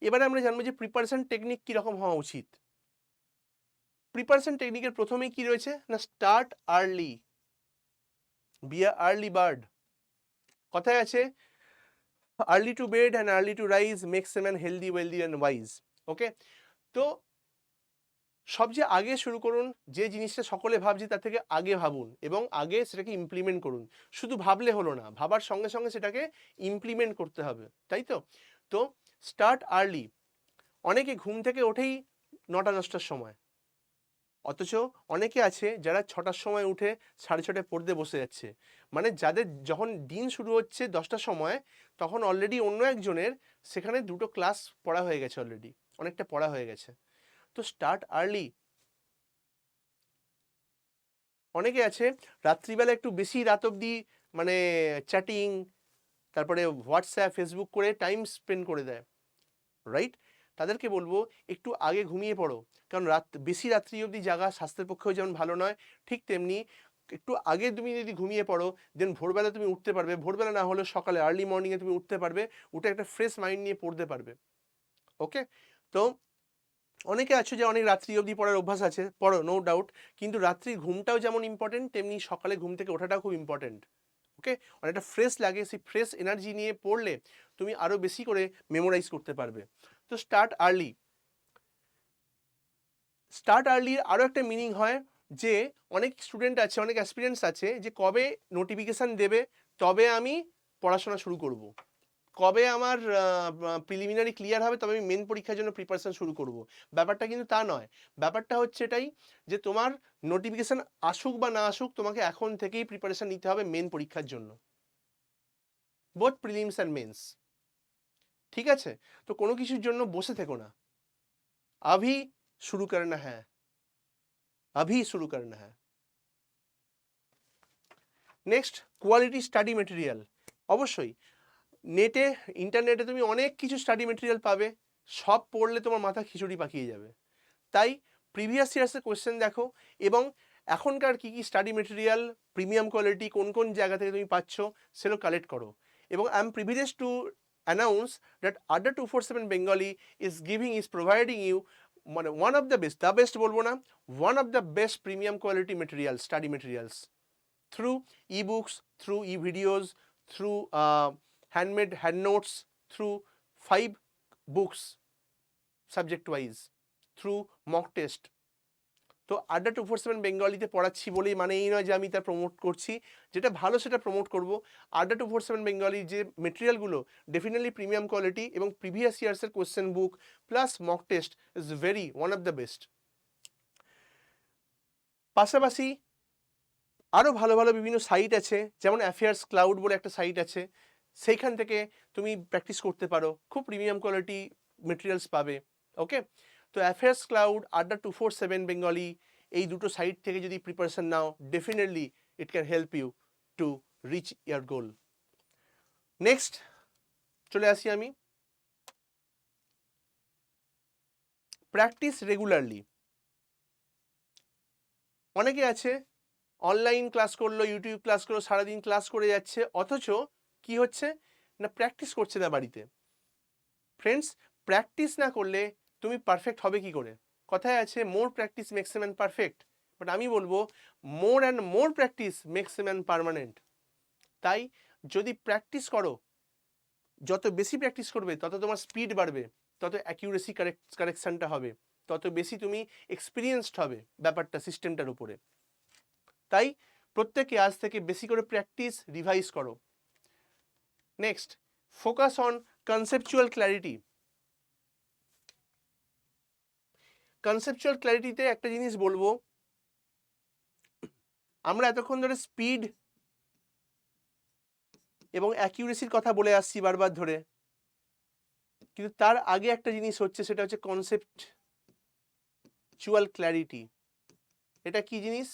এবারে আমরা জানবো যে প্রিপারেশন টেকনিক কীরকম হওয়া উচিত। প্রিপারেশন টেকনিকের প্রথমেই কি রয়েছে না, start early, be a early bird. কথায় আছে early to bed and early to rise makes a man healthy, wealthy and wise. Okay, তো সবচেয়ে আগে শুরু করুন, যে জিনিসটা সকলে ভাবছে তার থেকে আগে ভাবুন এবং আগে সেটাকে ইমপ্লিমেন্ট করুন। শুধু ভাবলে হলো না, ভাবার সঙ্গে সঙ্গে সেটাকে ইমপ্লিমেন্ট করতে হবে, তাই তো? তো স্টার্ট আর্লি। অনেকে ঘুম থেকে ওঠেই 9টা 10টার সময়, অথচ অনেকে আছে যারা 6টার সময় উঠে 6:30টায় পড়তে বসে যাচ্ছে। মানে যাদের যখন দিন শুরু হচ্ছে 10টার সময়, তখন অলরেডি অন্য একজনের সেখানে 2টো ক্লাস পড়া হয়ে গেছে, অলরেডি অনেকটা পড়া হয়ে গেছে। তো স্টার্ট আর্লি। অনেকে আছে রাত্রিবেলা একটু বেশি রাত অবধি মানে চ্যাটিং, তারপরে হোয়াটসঅ্যাপ, ফেসবুক করে টাইম স্পেন্ড করে দেয়, রাইট? তাদেরকে বলবো একটু আগে ঘুমিয়ে পড়ো, কারণ বেশি রাত্রি অবধি জাগা স্বাস্থ্যের পক্ষেও যেমন ভালো নয়, ঠিক তেমনি একটু আগে তুমি যদি ঘুমিয়ে পড়ো, দেন ভোরবেলা তুমি উঠতে পারবে, ভোরবেলা না হলেও সকালে আর্লি মর্নিংয়ে তুমি উঠতে পারবে, উঠে একটা ফ্রেশ মাইন্ড নিয়ে পড়তে পারবে। ওকে, তো অনেকে আছে যে অনেক রাত্রি অবধি পড়ার অভ্যাস আছে, পড়ো, নো ডাউট, কিন্তু রাত্রির ঘুমটাও যেমন ইম্পর্টেন্ট, তেমনি সকালে ঘুম থেকে ওঠাটাও খুব ইম্পর্টেন্ট। ওকে, অনেকটা ফ্রেশ লাগে, সেই ফ্রেশ এনার্জি নিয়ে পড়লে তুমি আরও বেশি করে মেমোরাইজ করতে পারবে। তো স্টার্ট আর্লি। স্টার্ট আর্লির আরও একটা মিনিং হয় যে অনেক স্টুডেন্ট আছে, অনেক অ্যাসপিরেন্টস আছে যে কবে নোটিফিকেশান দেবে তবে আমি পড়াশোনা শুরু করব, কবে আমার প্রিলিমিনারি ক্লিয়ার হবে তবে আমি মেন পরীক্ষার জন্য প্রিপারেশন শুরু করব। ব্যাপারটা কিন্তু তা নয়। ব্যাপারটা হচ্ছে এটাই যে তোমার নোটিফিকেশান আসুক বা না আসুক, তোমাকে এখন থেকেই প্রিপারেশন নিতে হবে মেন পরীক্ষার জন্য, বোথ প্রিলিমস অ্যান্ড মেন্স। ঠিক আছে, তো কোনো কিছুর জন্য বসে থেকো না, আভি শুরু করনা হ্যাঁ, আভি শুরু করনা হ্যাঁ। Next, quality study material. অবশ্যই নেটে, ইন্টারনেটে তুমি অনেক কিছু স্টাডি মেটেরিয়াল পাবে, সব পড়লে তোমার মাথা খিচুড়ি পাকিয়ে যাবে। তাই প্রিভিয়াস ইয়ার্সের কোয়েশ্চেন দেখো, এবং এখনকার কী কী স্টাডি মেটেরিয়াল প্রিমিয়াম কোয়ালিটি কোন কোন জায়গা থেকে তুমি পাচ্ছ সেগুলো কালেক্ট করো। এবং I am privilege to announce that আড্ডা 247 বেঙ্গলি ইজ প্রোভাইডিং ইউ মানে one of the best, the best বলবো না, one of the best premium quality material, study materials, through ebooks, through e-videos, through handmade hand notes, through 5 books subject wise, through mock test. তো আড্ডা 247 বেঙ্গলিতে পড়াচ্ছি বলেই মানে এই নয় যে আমি তা প্রমোট করছি, যেটা ভালো সেটা প্রমোট করব। আড্ডা 247 বেঙ্গলির যে মেটেরিয়ালগুলো ডেফিনেটলি প্রিমিয়াম কোয়ালিটি, এবং প্রিভিয়াস ইয়ার্সের question book plus mock test is very one of the best. পাশাপাশি আরও ভালো ভালো বিভিন্ন সাইট আছে, যেমন অ্যাফেয়ার্স ক্লাউড বলে একটা সাইট আছে, সেইখান থেকে তুমি প্র্যাকটিস করতে পারো, খুব প্রিমিয়াম কোয়ালিটি মেটেরিয়ালস পাবে। ওকে, তো অ্যাফেয়ার্স ক্লাউড, আড্ডা 247 বেঙ্গলি, এই দুটো সাইট থেকে যদি প্রিপারেশন নাও, definitely it can help you to reach your goal. Next চলে আসি আমি, প্র্যাকটিস রেগুলারলি। অনেকে আছে অনলাইন ক্লাস করলো, ইউটিউব ক্লাস করলো, সারাদিন ক্লাস করে যাচ্ছে, অথচ কি হচ্ছে না, প্র্যাকটিস করছে না বাড়িতে। ফ্রেন্ডস, প্র্যাকটিস না করলে তুমি পারফেক্ট হবে কি করে? কথায় আছে more practice makes a man perfect, but আমি বলবো more and more practice makes a man permanent. তাই যদি প্র্যাকটিস করো, যত বেশি প্র্যাকটিস করবে তত তোমার স্পিড বাড়বে, তত অ্যাকিউরেসি কারেকশনটা হবে, তত বেশি তুমি এক্সপিরিয়েন্সড হবে ব্যাপারটা, সিস্টেমটার উপরে। তাই প্রত্যেকে আজ থেকে বেশি করে প্র্যাকটিস, রিভাইজ করো। Next, focus on conceptual clarity. Conceptual ক্ল্যারিটিতে একটা জিনিস বলবো, আমরা এতক্ষণ ধরে স্পিড এবং অ্যাকিউরেসির কথা বলে আসছি বারবার ধরে, কিন্তু তার আগে একটা জিনিস হচ্ছে, সেটা হচ্ছে কনসেপচুয়াল ক্ল্যারিটি। এটা কি জিনিস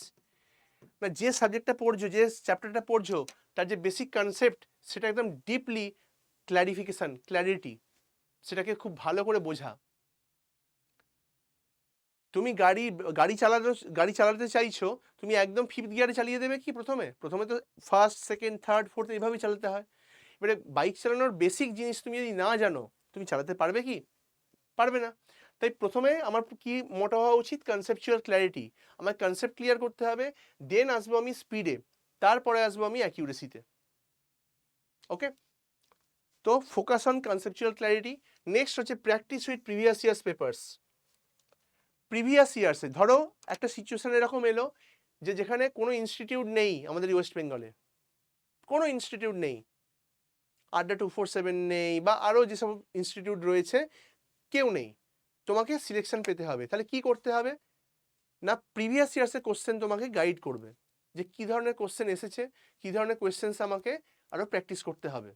না, যে সাবজেক্টটা পড়ছো, যে চ্যাপ্টারটা পড়ছো, তার যে বেসিক কনসেপ্ট, সেটা একদম ডিপলি ক্ল্যারিটি, সেটাকে খুব ভালো করে বোঝা। তুমি গাড়ি চালাতে চাইছো, তুমি একদম 5th গিয়ারে চালিয়ে দেবে কি? প্রথমে তো ফার্স্ট, সেকেন্ড, থার্ড, ফোর্থ এইভাবেই চালাতে হয়। এবারে বাইক চালানোর বেসিক জিনিস তুমি যদি না জানো, তুমি চালাতে পারবে কি? পারবে না। তাই প্রথমে আমার কি মোটো হওয়া উচিত? Conceptual clarity. আমার কনসেপ্ট ক্লিয়ার করতে হবে, দেন আসবো আমি স্পিডে, তারপরে আসবো আমি অ্যাকিউরেসিতে। ওকে, তো focus on conceptual clarity. Next হচ্ছে practice with previous years papers. Previous ইয়ার্সে ধরো একটা সিচুয়েশন এরকম এলো যে যেখানে কোনো ইনস্টিটিউট নেই আমাদের ওয়েস্ট বেঙ্গলে, কোনো ইনস্টিটিউট নেই, আড্ডা 247 নেই, বা আরও যেসব ইনস্টিটিউট রয়েছে কেউ নেই, তোমাকে সিলেকশন পেতে হবে। তাহলে কি করতে হবে না, প্রিভিয়াস ইয়ার্সের কোশ্চেন তোমাকে গাইড করবে যে কী ধরনের কোশ্চেন এসেছে, কী ধরনের কোয়েশ্চেন্স আমাকে আরও প্র্যাকটিস করতে হবে।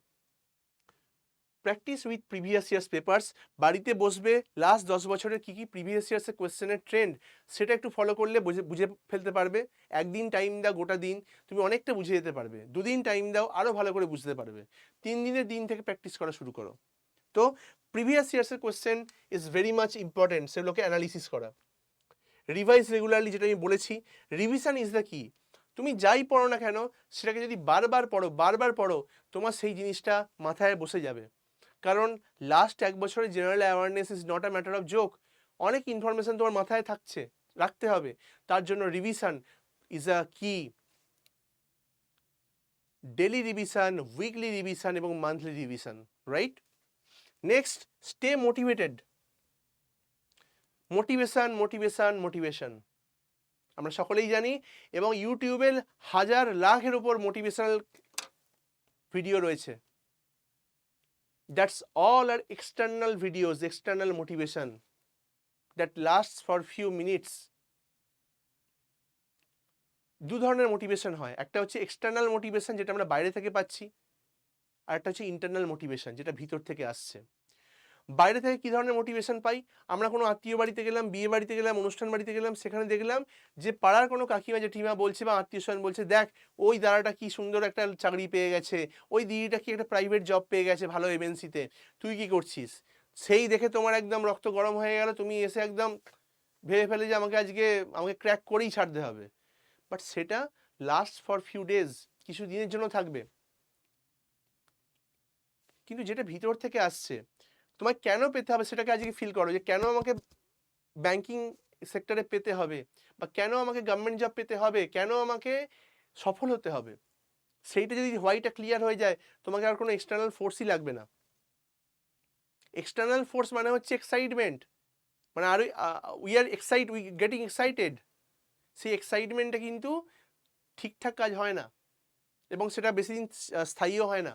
Practice with previous years papers, বাড়িতে বসবে, লাস্ট 10 বছরের কী কী প্রিভিয়াস ইয়ার্সের কোয়েশ্চেনের ট্রেন্ড, সেটা একটু ফলো করলে বুঝে ফেলতে পারবে। একদিন টাইম দাও, গোটা দিন তুমি অনেকটা বুঝে যেতে পারবে। 2 দিন টাইম দাও, আরও ভালো করে বুঝতে পারবে। 3 দিনের দিন থেকে প্র্যাকটিস করা শুরু করো। তো প্রিভিয়াস ইয়ার্সের question is very much important, সেগুলোকে অ্যানালিসিস করা। রিভাইজ রেগুলারলি, যেটা আমি বলেছি, রিভিশন ইজ দ্য কি। তুমি যাই পড়ো না কেন, সেটাকে যদি বারবার পড়ো, তোমার সেই জিনিসটা মাথায় বসে যাবে। কারণ লাস্ট 1 বছরের general awareness is not a matter of joke. অনেক ইনফরমেশন তোমার মাথায় রাখতে হবে, তার জন্য revision is a key. Daily revision, weekly revision এবং monthly revision, right? Next, stay motivated. Motivation আমরা সকলেই জানি, এবং ইউটিউবের হাজার লাখের উপর মোটিভেশনাল ভিডিও রয়েছে। দ্যাটস অল আর external videos, external motivation that lasts for few minutes. 2 ধরনের মোটিভেশন হয়, একটা হচ্ছে এক্সটার্নাল মোটিভেশন, যেটা আমরা বাইরে থেকে পাচ্ছি, আর একটা হচ্ছে ইন্টারনাল মোটিভেশন, যেটা ভিতর থেকে আসছে। বাইরে থেকে কী ধরনের মোটিভেশন পাই? আমরা কোনো আত্মীয় বাড়িতে গেলাম, বিয়ে বাড়িতে গেলাম, অনুষ্ঠান বাড়িতে গেলাম, সেখানে দেখলাম যে পাড়ার কোনো কাকিমা জেঠিমা বলছে, বা আত্মীয় স্বজন বলছে, দেখ ওই দাদাটা কি সুন্দর একটা চাকরি পেয়ে গেছে, ওই দিদিটা কি একটা প্রাইভেট জব পেয়ে গেছে ভালো এমএনসিতে, তুই কি করছিস? সেই দেখে তোমার একদম রক্ত গরম হয়ে গেল, তুমি এসে একদম ভেবে ফেলে যে আমাকে ক্র্যাক করেই ছাড়তে হবে। বাট সেটা লাস্ট ফর ফিউ ডেজ, কিছু দিনের জন্য থাকবে। কিন্তু যেটা ভিতর থেকে আসছে, তোমায় কেন পেতে হবে সেটাকে আজকে ফিল করো, যে কেন আমাকে ব্যাংকিং সেক্টরে পেতে হবে, বা কেন আমাকে গভর্নমেন্ট জব পেতে হবে, কেন আমাকে সফল হতে হবে। সেইটা যদি হোয়াইটা ক্লিয়ার হয়ে যায়, তোমাকে আর কোনো এক্সটার্নাল ফোর্সই লাগবে না। এক্সটার্নাল ফোর্স মানে হচ্ছে এক্সাইটমেন্ট, মানে আর উই গেটিং এক্সাইটেড। সেই এক্সাইটমেন্টটা কিন্তু ঠিকঠাক কাজ হয় না, এবং সেটা বেশি দিন স্থায়ীও হয় না।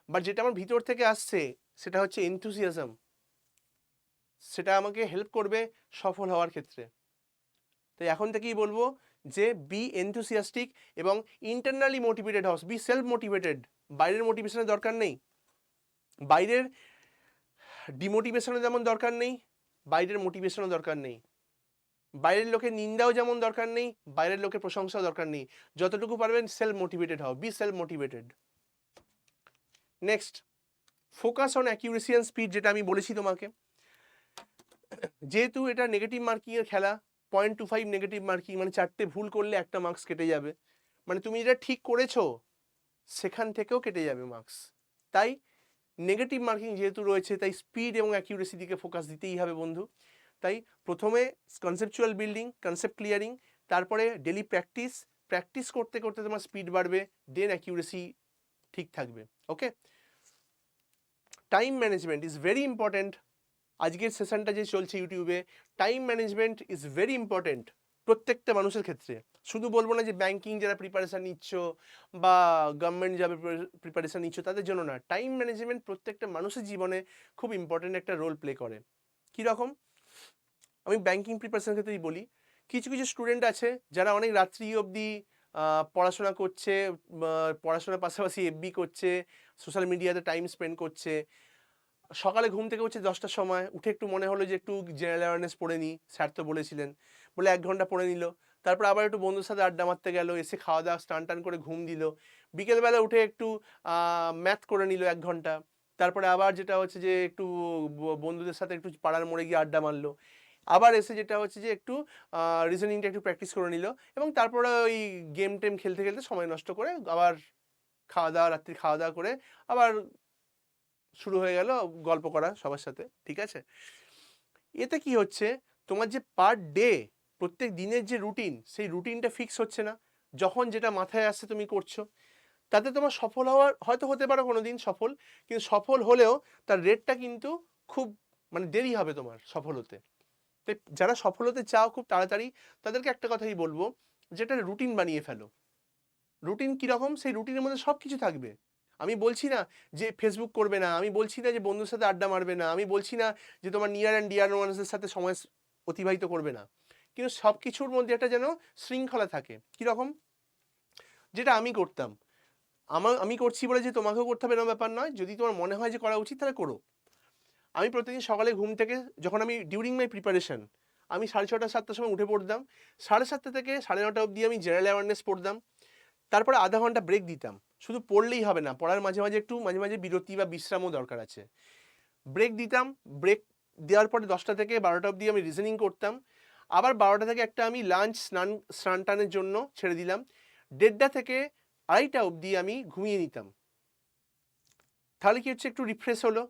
বাট যেটা আমার ভিতর থেকে আসছে, সেটা হচ্ছে এনথুজিয়াজম, সেটা আমাকে হেল্প করবে সফল হওয়ার ক্ষেত্রে। তাই এখন থেকেই বলবো যে বি এনথুসিয়াস্টিক এবং internally motivated house, B self motivated. বাইরের মোটিভেশনের দরকার নেই, বাইরের ডিমোটিভেশনের যেমন দরকার নেই, বাইরের মোটিভেশনও দরকার নেই, বাইরের লোকের নিন্দাও যেমন দরকার নেই, বাইরের লোকের প্রশংসাও দরকার নেই। যতটুকু পারবেন সেলফ মোটিভেটেড হও, B self motivated. Next, focus on accuracy and speed, যেটা আমি বলেছি তোমাকে। যেহেতু এটা নেগেটিভ মার্কিংয়ের খেলা, 0.25 নেগেটিভ মার্কিং, মানে 4টে ভুল করলে একটা মার্কস কেটে যাবে, মানে তুমি যেটা ঠিক করেছো সেখান থেকেও কেটে যাবে মার্কস। তাই নেগেটিভ মার্কিং যেহেতু রয়েছে, তাই স্পিড এবং অ্যাকিউরেসি দিকে ফোকাস দিতেই হবে বন্ধু। তাই প্রথমে কনসেপচুয়াল বিল্ডিং, কনসেপ্ট ক্লিয়ারিং, তারপরে ডেলি প্র্যাকটিস করতে করতে তোমার স্পিড বাড়বে, দেন অ্যাকিউরেসি ঠিক থাকবে। Okay, time management is very important. আজকের সেশনটা যে চলছে ইউটিউবে, time management is very important প্রত্যেকটা মানুষের ক্ষেত্রে। শুধু বলবো না যে ব্যাংকিং যারা প্রিপারেশান নিচ্ছ বা গভর্নমেন্ট জবের প্রিপারেশান নিচ্ছ তাদের জন্য না, টাইম ম্যানেজমেন্ট প্রত্যেকটা মানুষের জীবনে খুব ইম্পর্টেন্ট একটা রোল প্লে করে। কীরকম, আমি ব্যাংকিং প্রিপারেশানের ক্ষেত্রেই বলি, কিছু কিছু স্টুডেন্ট আছে যারা অনেক রাত্রি অবধি পড়াশোনা করছে, পড়াশোনার পাশাপাশি এফবি করছে, সোশ্যাল মিডিয়াতে টাইম স্পেন্ড করছে। সকালে ঘুম থেকে উঠছে 10টার সময়, উঠে একটু মনে হলো যে একটু জেনারেল অ্যাওয়ারনেস পড়ে নিই, স্যার তো বলেছিলেন, বলে 1 ঘন্টা পড়ে নিল। তারপর আবার একটু বন্ধুর সাথে আড্ডা মারতে গেল, এসে খাওয়া দাওয়া টান করে ঘুম দিল। বিকেলবেলা উঠে একটু ম্যাথ করে নিল 1 ঘন্টা। তারপরে আবার যেটা হচ্ছে যে একটু বন্ধুদের সাথে একটু পাড়ার মোড়ে গিয়ে আড্ডা মারলো। আবার এসে যেটা হচ্ছে যে একটু রিজনিংটা একটু প্র্যাকটিস করে নিল, এবং তারপরে ওই গেম টেম খেলতে খেলতে সময় নষ্ট করে আবার রাত্রি খাওয়া দাওয়া করে আবার শুরু হয়ে গেল গল্প করা সবার সাথে। ঠিক আছে, এতে কি হচ্ছে, তোমার যে পার ডে প্রত্যেক দিনের যে রুটিন, সেই রুটিনটা ফিক্স হচ্ছে না। যখন যেটা মাথায় আসছে তুমি করছো, তাতে তোমার সফল হওয়ার হয়তো হতে পারো কোনো দিন সফল, কিন্তু সফল হলেও তার রেটটা কিন্তু খুব মানে দেরি হবে তোমার সফল হতে। তাই যারা সফল হতে চাও খুব তাড়াতাড়ি, তাদেরকে একটা কথাই বলবো, যেটা রুটিন বানিয়ে ফেলো। রুটিন কীরকম, সেই রুটিনের মধ্যে সব কিছু থাকবে। আমি বলছি না যে ফেসবুক করবে না, আমি বলছি না যে বন্ধুর সাথে আড্ডা মারবে না, আমি বলছি না যে তোমার নিয়ার অ্যান্ড ডিয়ার মানুষের সাথে সময় অতিবাহিত করবে না, কিন্তু সব কিছুর মধ্যে একটা যেন শৃঙ্খলা থাকে। কীরকম, যেটা আমি করতাম, আমি করছি বলে যে তোমাকেও করতে হবে এরকম ব্যাপার নয়। যদি তোমার মনে হয় যে করা উচিত তাহলে করো। আমি প্রতিদিন সকালে ঘুম থেকে, যখন আমি ডিউরিং মাই প্রিপারেশন, আমি 6:30 7টার সময় উঠে পড়তাম। 7:30 থেকে 9:30 অবধি আমি জেনারেল অ্যাওয়ারনেস পড়তাম। তারপরে আধা ঘন্টা ব্রেক দিতাম। শুধু পড়লেই হবে না, পড়ার মাঝে মাঝে একটু মাঝে মাঝে বিরতি বা বিশ্রামও দরকার আছে। ব্রেক দিতাম, ব্রেক দেওয়ার পরে 10টা থেকে 12টা অবধি আমি রিজনিং করতাম। আবার 12টা থেকে একটা আমি লাঞ্চ স্নান টানের জন্য ছেড়ে দিলাম। 1:30টা থেকে 2:30টা অবধি আমি ঘুমিয়ে নিতাম। তাহলে কি হচ্ছে, একটু রিফ্রেশ হলো,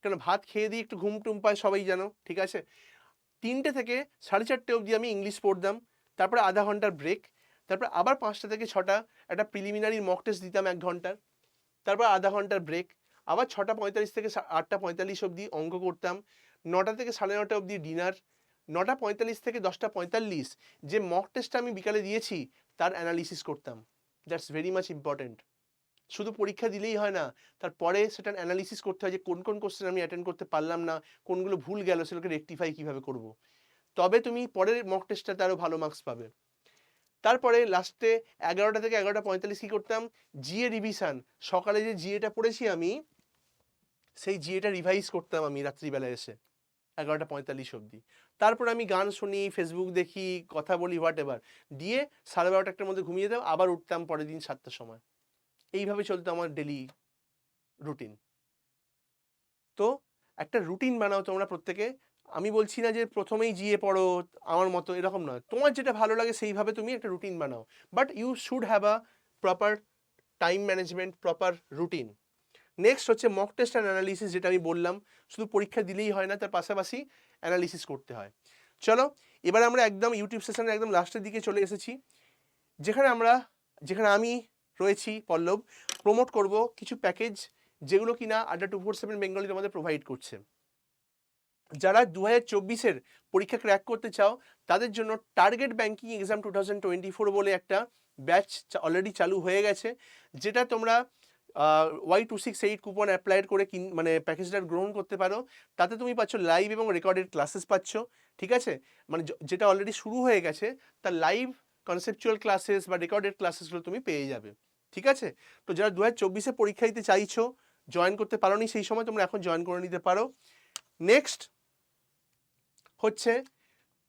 কেন ভাত খেয়ে দিয়ে একটু ঘুম টুম পায় সবাই জানো। ঠিক আছে, 3টে থেকে 4:30 অবধি আমি ইংলিশ পড়তাম। তারপরে আধা ঘন্টার ব্রেক। তারপর আবার 5টা থেকে 6টা একটা প্রিলিমিনারি মক টেস্ট দিতাম 1 ঘন্টার। তারপর আধা ঘন্টার ব্রেক। আবার 6:45 থেকে 8:45 অবধি অঙ্ক করতাম। 9টা থেকে 9:30 অবধি ডিনার। 9:45 থেকে 10:45 যে মক টেস্টটা আমি বিকালে দিয়েছি তার অ্যানালিসিস করতাম। That's very much important. শুধু পরীক্ষা দিলেই হয় না, তারপরে সেটার অ্যানালিসিস করতে হয় যে কোন কোন কোশ্চেন আমি অ্যাটেন্ড করতে পারলাম না, কোনগুলো ভুল গেল, সেগুলোকে রেকটিফাই কীভাবে করব। তবে তুমি পরের মক টেস্টটাতে আরও ভালো মার্কস পাবে। তারপরে লাস্টে 11টা থেকে 11:45 কী করতাম, জিএ রিভিশন। সকালে যে জিএটা পড়েছি আমি, সেই জিএটা রিভাইজ করতাম আমি রাত্রিবেলা এসে 11:45 অবধি। তারপর আমি গান শুনি, ফেসবুক দেখি, কথা বলি, হোয়াট এভার, দিয়ে 12:30-1টার মধ্যে ঘুমিয়ে যেতাম, আবার উঠতাম পরের দিন 7টার সময়। এইভাবে চলতো আমার ডেলি রুটিন। তো একটা রুটিন বানাও তোমরা প্রত্যেকে। আমি বলছি না যে প্রথমেই জিএ পড়ো আমার মতো, এরকম নয়। তোমার যেটা ভালো লাগে সেইভাবে তুমি একটা রুটিন বানাও, but you should have a proper time management, proper routine. Next হচ্ছে মক টেস্ট অ্যান্ড অ্যানালিসিস, যেটা আমি বললাম, শুধু পরীক্ষা দিলেই হয় না, তার পাশাপাশি অ্যানালিসিস করতে হয়। চলো এবার আমরা একদম ইউটিউব সেশনের একদম লাস্টের দিকে চলে এসেছি, যেখানে আমি রয়েছি পল্লব, প্রমোট করব কিছু প্যাকেজ যেগুলো কিনা আড্ডা 247 বেঙ্গলি তোমাদের প্রোভাইড করছে। যারা 2024-এর পরীক্ষা ক্র্যাক করতে চাও তাদের জন্য টার্গেট ব্যাংকিং এক্সাম 2024 বলে একটা ব্যাচ অলরেডি চালু হয়ে গেছে, যেটা তোমরা Y268 কুপন অ্যাপ্লাইড করে মানে প্যাকেজটা গ্রহণ করতে পারো। তাতে তুমি পাচ্ছ লাইভ এবং রেকর্ডেড ক্লাসেস পাচ্ছ। ঠিক আছে, মানে যেটা অলরেডি শুরু হয়ে গেছে তার লাইভ কনসেপচুয়াল ক্লাসেস বা রেকর্ডেড ক্লাসেসগুলো তুমি পেয়ে যাবে। ঠিক আছে? তো যারা 2024-এ পরীক্ষা দিতে চাইছো, জয়েন করতে পারোনি সেই সময়, তোমরা এখন জয়েন করে নিতে পারো। নেক্সট হচ্ছে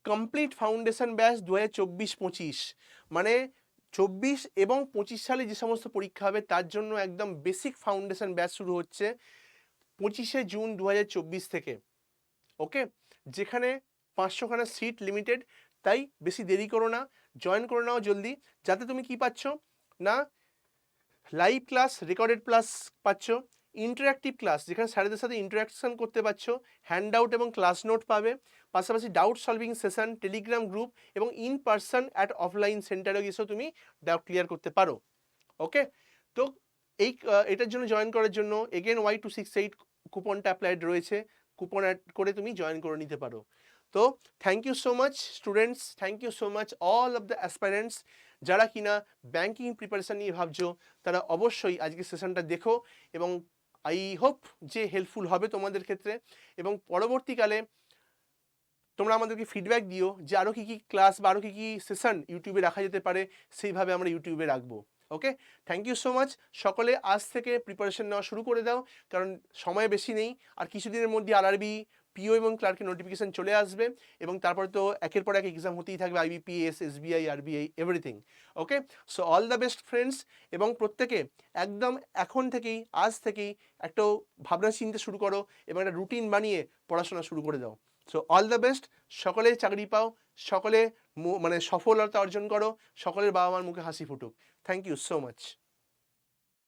কমপ্লিট ফাউন্ডেশন ব্যাচ 2024-25, মানে 24 এবং 25 সালে যে সমস্ত পরীক্ষা হবে তার জন্য একদম বেসিক ফাউন্ডেশন ব্যাচ শুরু হচ্ছে 25শে জুন 2024 থেকে। ওকে, যেখানে 500খানা সিট লিমিটেড, তাই বেশি দেরি করো না, জয়েন করে নাও জলদি, যাতে তুমি কি পাচ্ছ না লাইভ ক্লাস, রেকর্ডেড ক্লাস পাচ্ছ, ইন্টারাক্টিভ ক্লাস যেখানে স্যারেদের সাথে ইন্টারাকশন করতে পারছো, হ্যান্ড আউট এবং ক্লাস নোট পাবে, পাশাপাশি doubt solving session, Telegram group এবং ইন পার্সন অ্যাট অফলাইন সেন্টারে গিয়েও তুমি ডাউট ক্লিয়ার করতে পারো। ওকে, তো এটার জন্য জয়েন করার জন্য এগেন Y268 কুপনটা অ্যাপ্লাইড রয়েছে, কুপন অ্যাড করে তুমি জয়েন করে নিতে পারো। তো thank you so much students, thank you so much all of the aspirants, যারা কিনা ব্যাংকিং প্রিপারেশন নিয়ে ভাবছো তারা অবশ্যই আজকে সেশনটা দেখো, এবং আই হোপ যে হেল্পফুল হবে তোমাদের ক্ষেত্রে, এবং পরবর্তীকালে তোমরা আমাদেরকে ফিডব্যাক দিও যে আরও কী কী ক্লাস বা আরও কী কী সেশন ইউটিউবে রাখা যেতে পারে, সেইভাবে আমরা ইউটিউবে রাখবো। ওকে, থ্যাংক ইউ সো মাচ। সকলে আজ থেকে প্রিপারেশন নেওয়া শুরু করে দাও, কারণ সময় বেশি নেই, আর কিছুদিনের মধ্যে আরআরবি, পিও এবং ক্লার্কের নোটিফিকেশন চলে আসবে, এবং তারপরে তো একের পর এক এক্সাম হতেই থাকবে, IBPS, SBI, RBI, everything. Okay, so all the best friends, এবং প্রত্যেকে একদম এখন থেকেই, আজ থেকেই একটা ভাবনা চিন্তা শুরু করো এবং একটা রুটিন বানিয়ে পড়াশোনা শুরু করে দাও। সো অল দ্য বেস্ট, সকলে চাকরি পাও, সকলে মানে সফলতা অর্জন করো, সকলের বাবা মার মুখে হাসি ফুটুক। Thank you so much.